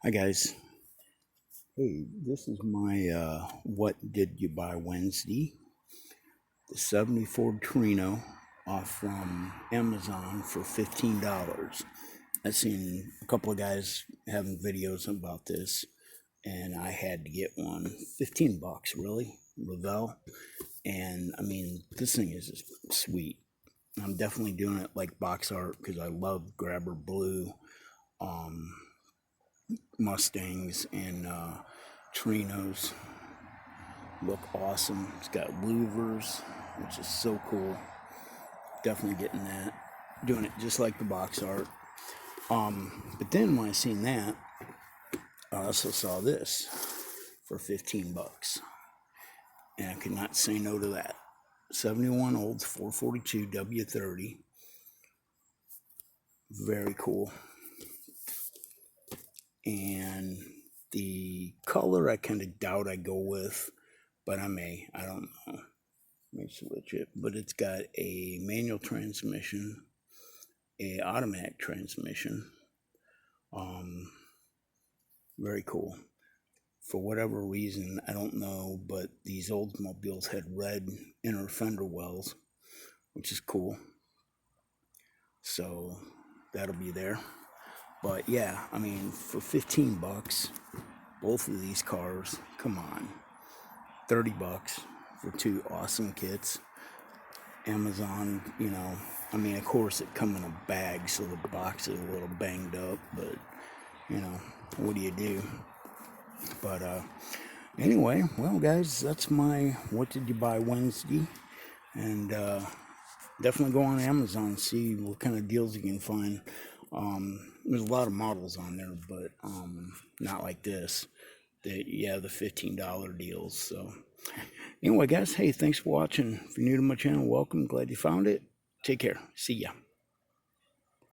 Hi guys. Hey, this is my what did you buy Wednesday? The 70 Ford Torino off from Amazon for $15. I've seen a couple of guys having videos about this, and I had to get one. 15 bucks, really, Revell. And I mean, this thing is just sweet. I'm definitely doing it like box art because I love Grabber Blue. Um, Mustangs and Trinos look awesome. It's got louvers, which is so cool. Definitely getting that. Doing it just like the box art. But then when I seen that, I also saw this for 15 bucks. And I could not say no to that. 71 Olds 442 W30. Very cool. And the color I kind of doubt I go with, but I may. I don't know. Let me switch it. But it's got a manual transmission, a automatic transmission. Very cool. For whatever reason, I don't know, but these Oldsmobiles had red inner fender wells, which is cool. So that'll be there. But yeah, I mean, for 15 bucks, both of these cars, come on. 30 bucks for two awesome kits. Amazon, I mean, of course, it come in a bag, so the box is a little banged up, but, what do you do? But, anyway, well, guys, that's my What Did You Buy Wednesday, and, definitely go on Amazon and see what kind of deals you can find. There's a lot of models on there, but, not like this. The $15 deals, so... Anyway, guys, hey, thanks for watching. If you're new to my channel, welcome. Glad you found it. Take care. See ya.